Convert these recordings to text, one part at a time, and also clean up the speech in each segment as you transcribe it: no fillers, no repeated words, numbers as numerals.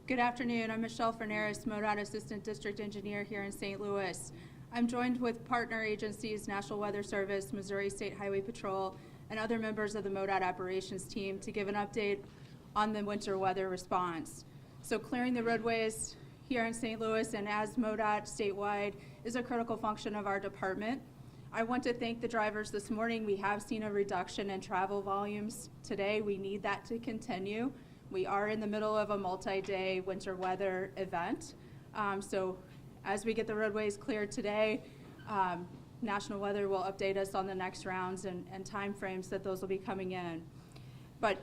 Good afternoon. I'm Michelle Fernaris, MoDOT Assistant District Engineer here in St. Louis. I'm joined with partner agencies, National Weather Service, Missouri State Highway Patrol, and other members of the MoDOT operations team to give an update on the winter weather response. So clearing the roadways here in St. Louis and as MoDOT statewide is a critical function of our department. I want to thank the drivers this morning. We have seen a reduction in travel volumes today. We need that to continue. We are in the middle of a multi-day winter weather event. So as we get the roadways cleared today, National Weather will update us on the next rounds and time frames that those will be coming in. But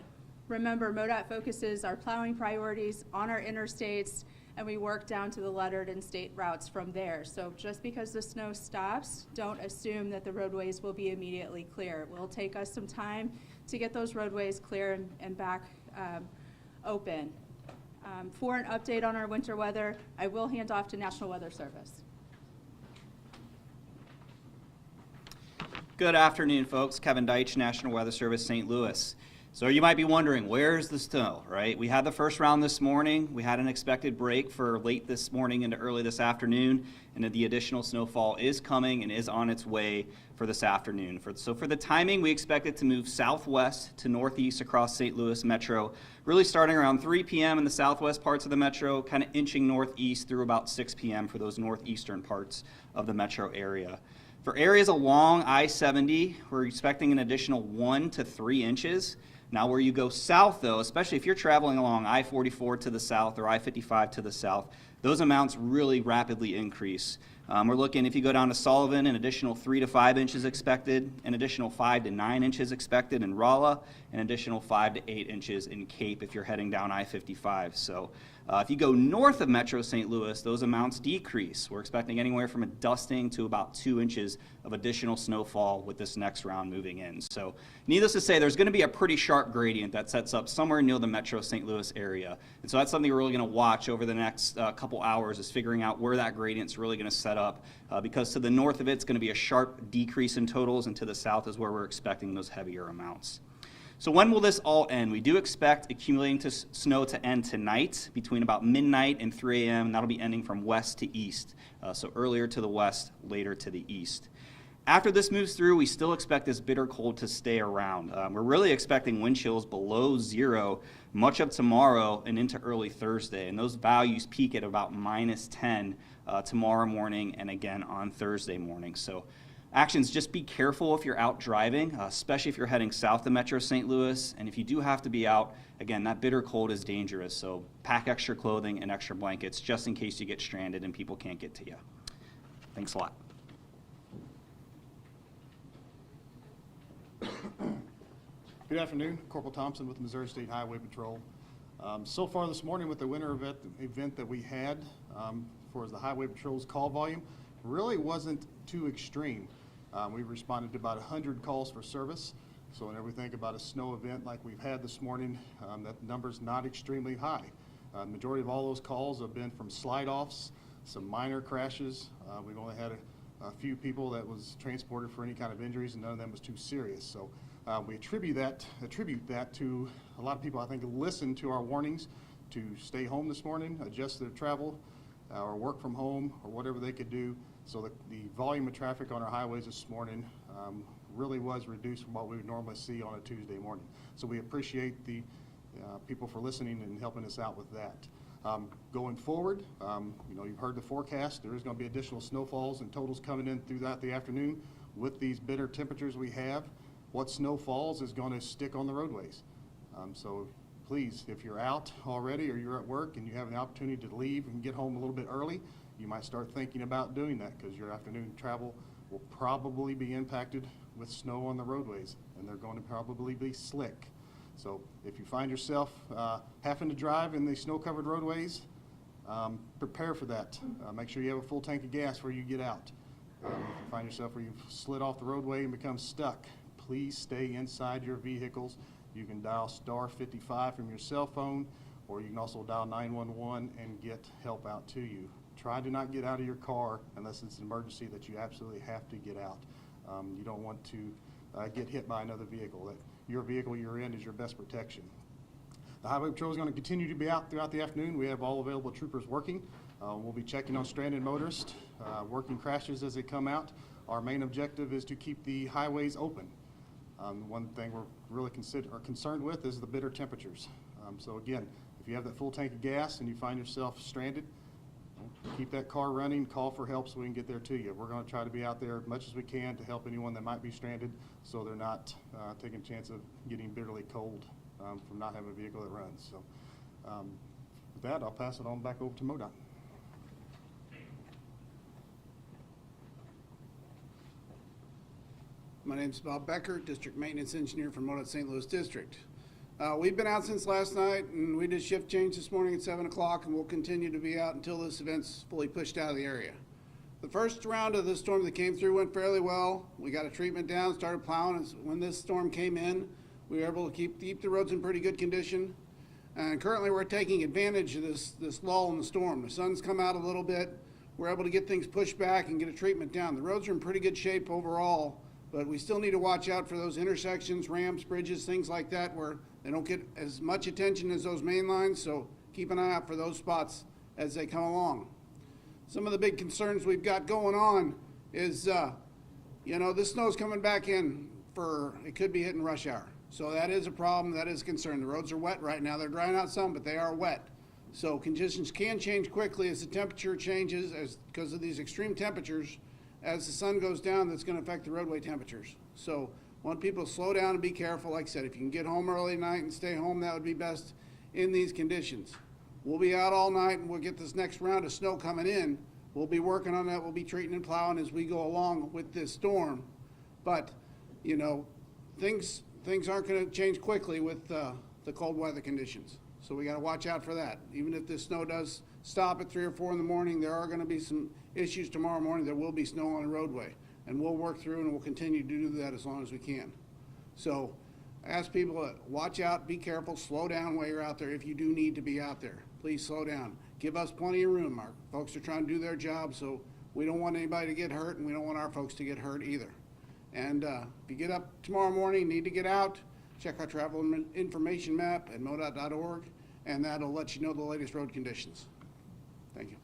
remember, MoDOT focuses our plowing priorities on our interstates, and we work down to the lettered and state routes from there. So just because the snow stops, don't assume that the roadways will be immediately clear. It will take us some time to get those roadways clear and back open. For an update on our winter weather, I will hand off to National Weather Service. Good afternoon, folks. Kevin Deitch, National Weather Service, St. Louis. So you might be wondering, where's the snow, right? We had the first round this morning. We had an expected break for late this morning into early this afternoon, and the additional snowfall is coming and is on its way for this afternoon. So for the timing, we expect it to move southwest to northeast across St. Louis Metro, really starting around 3 p.m. in the southwest parts of the metro, kind of inching northeast through about 6 p.m. for those northeastern parts of the metro area. For areas along I-70, we're expecting an additional 1 to 3 inches. Now where you go south though, especially if you're traveling along I-44 to the south or I-55 to the south, those amounts really rapidly increase. We're looking, if you go down to Sullivan, an additional 3 to 5 inches expected, an additional 5 to 9 inches expected in Rolla, an additional 5 to 8 inches in Cape if you're heading down I-55. So if you go north of Metro St. Louis, those amounts decrease. We're expecting anywhere from a dusting to about 2 inches of additional snowfall with this next round moving in. So needless to say, there's going to be a pretty sharp gradient that sets up somewhere near the Metro St. Louis area. And so that's something we're really going to watch over the next couple hours, is figuring out where that gradient's really going to set up, because to the north of it's going to be a sharp decrease in totals, and to the south is where we're expecting those heavier amounts. So when will this all end? We do expect accumulating snow to end tonight between about midnight and 3 a.m. and that'll be ending from west to east. So earlier to the west, later to the east. After this moves through, we still expect this bitter cold to stay around. We're really expecting wind chills below 0 much of tomorrow and into early Thursday, and those values peak at about -10 tomorrow morning and again on Thursday morning. So actions, just be careful if you're out driving, especially if you're heading south of Metro St. Louis, and if you do have to be out, again, that bitter cold is dangerous, so pack extra clothing and extra blankets just in case you get stranded and people can't get to you. Thanks a lot. Good afternoon, Corporal Thompson with the Missouri State Highway Patrol. So far this morning with the winter event that we had for the Highway Patrol's call volume, really wasn't too extreme. We responded to about 100 calls for service. So whenever we think about a snow event like we've had this morning, that number's not extremely high. Majority of all those calls have been from slide-offs, some minor crashes. We've only had a few people that was transported for any kind of injuries, and none of them was too serious. So we attribute that to a lot of people, I think, listened to our warnings to stay home this morning, adjust their travel, or work from home, or whatever they could do. So the volume of traffic on our highways this morning really was reduced from what we would normally see on a Tuesday morning. So we appreciate the people for listening and helping us out with that. Going forward, you've heard the forecast. There is going to be additional snowfalls and totals coming in throughout the afternoon. With these bitter temperatures we have, what snow falls is going to stick on the roadways. So please, if you're out already or you're at work and you have an opportunity to leave and get home a little bit early, you might start thinking about doing that, because your afternoon travel will probably be impacted with snow on the roadways, and they're going to probably be slick. So if you find yourself having to drive in the snow-covered roadways, prepare for that. Make sure you have a full tank of gas before you get out. If you find yourself where you've slid off the roadway and become stuck, please stay inside your vehicles. You can dial *55 from your cell phone, or you can also dial 911 and get help out to you. Try to not get out of your car unless it's an emergency that you absolutely have to get out. You don't want to get hit by another vehicle. Your vehicle you're in is your best protection. The Highway Patrol is going to continue to be out throughout the afternoon. We have all available troopers working. We'll be checking on stranded motorists, working crashes as they come out. Our main objective is to keep the highways open. One thing we're really concerned with is the bitter temperatures. So again, if you have that full tank of gas and you find yourself stranded, keep that car running, call for help so we can get there to you. We're going to try to be out there as much as we can to help anyone that might be stranded so they're not taking a chance of getting bitterly cold from not having a vehicle that runs. So with that, I'll pass it on back over to MoDOT. My name's Bob Becker, District Maintenance Engineer for MoDOT St. Louis District. We've been out since last night, and we did shift change this morning at 7 o'clock, and we'll continue to be out until this event's fully pushed out of the area. The first round of this storm that came through went fairly well. We got a treatment down, started plowing. When this storm came in, we were able to keep the roads in pretty good condition. And currently, we're taking advantage of this lull in the storm. The sun's come out a little bit. We're able to get things pushed back and get a treatment down. The roads are in pretty good shape overall, but we still need to watch out for those intersections, ramps, bridges, things like that where they don't get as much attention as those main lines, so keep an eye out for those spots as they come along. Some of the big concerns we've got going on is, this snow's coming back in it could be hitting rush hour. So that is a problem, that is a concern. The roads are wet right now. They're drying out some, but they are wet. So conditions can change quickly as the temperature changes because of these extreme temperatures. As the sun goes down, that's going to affect the roadway temperatures. So I want people to slow down and be careful. Like I said, if you can get home early at night and stay home, that would be best in these conditions. We'll be out all night, and we'll get this next round of snow coming in. We'll be working on that. We'll be treating and plowing as we go along with this storm. But, things aren't going to change quickly with the cold weather conditions. So we got to watch out for that. Even if this snow does stop at 3 or 4 in the morning, there are going to be some issues tomorrow morning. There will be snow on the roadway, and we'll work through and we'll continue to do that as long as we can. So I ask people to watch out, be careful, slow down while you're out there if you do need to be out there. Please slow down. Give us plenty of room. Our folks are trying to do their job, so we don't want anybody to get hurt, and we don't want our folks to get hurt either. And if you get up tomorrow morning, need to get out, check our travel information map at MoDOT.org, and that'll let you know the latest road conditions. Thank you.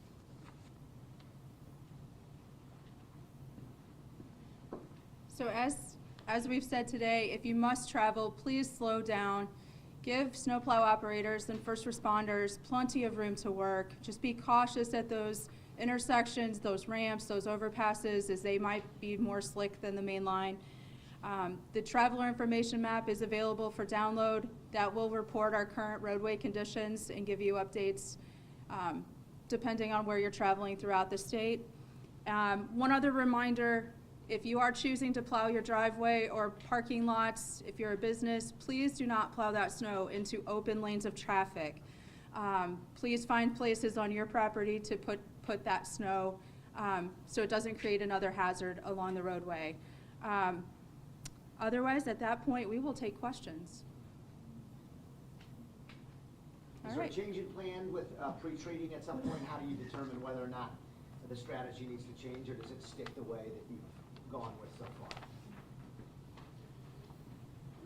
So as we've said today, if you must travel, please slow down. Give snowplow operators and first responders plenty of room to work. Just be cautious at those intersections, those ramps, those overpasses, as they might be more slick than the main line. The traveler information map is available for download. That will report our current roadway conditions and give you updates depending on where you're traveling throughout the state. One other reminder, if you are choosing to plow your driveway or parking lots, if you're a business, please do not plow that snow into open lanes of traffic. Please find places on your property to put that snow so it doesn't create another hazard along the roadway. Otherwise, at that point, we will take questions. Is there a change in plan with pre-treating at some point? How do you determine whether or not the strategy needs to change, or does it stick the way that you've gone with so far?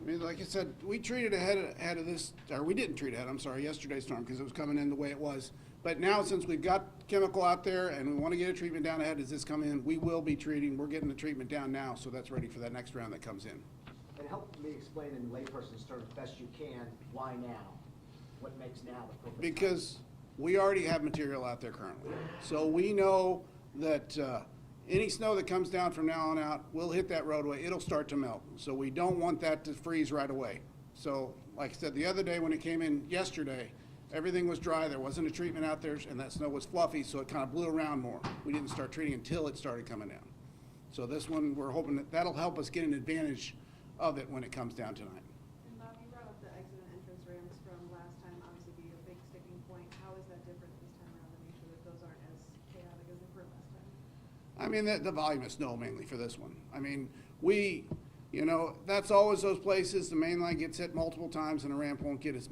I mean, like I said, we treated ahead of this, or we didn't treat ahead, I'm sorry, yesterday's storm, because it was coming in the way it was. But now, since we've got chemical out there and we want to get a treatment down ahead as this comes in, we will be treating. We're getting the treatment down now, so that's ready for that next round that comes in. And help me explain in layperson's terms best you can, why now? What makes now the perfect time? Because we already have material out there currently. So we know that any snow that comes down from now on out will hit that roadway. It'll start to melt. So we don't want that to freeze right away. So like I said, the other day when it came in yesterday, everything was dry. There wasn't a treatment out there, and that snow was fluffy, so it kind of blew around more. We didn't start treating until it started coming down. So this one, we're hoping that that'll help us get an advantage of it when it comes down tonight. And Bob, you brought up the exit and entrance ramps from last time, obviously being a big sticking point. How is that different this time around to make sure that those aren't as chaotic as they were last time? I mean, the volume of snow mainly for this one. I mean, that's always those places, the main line gets hit multiple times and the ramp won't get as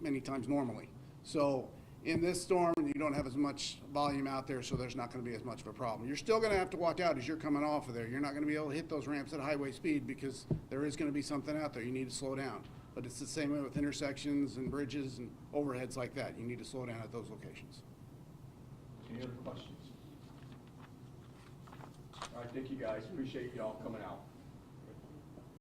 many times normally. So in this storm, you don't have as much volume out there, so there's not going to be as much of a problem. You're still going to have to watch out as you're coming off of there. You're not going to be able to hit those ramps at highway speed because there is going to be something out there. You need to slow down. But it's the same way with intersections and bridges and overheads like that. You need to slow down at those locations. Any other questions? All right, thank you guys. Appreciate y'all coming out.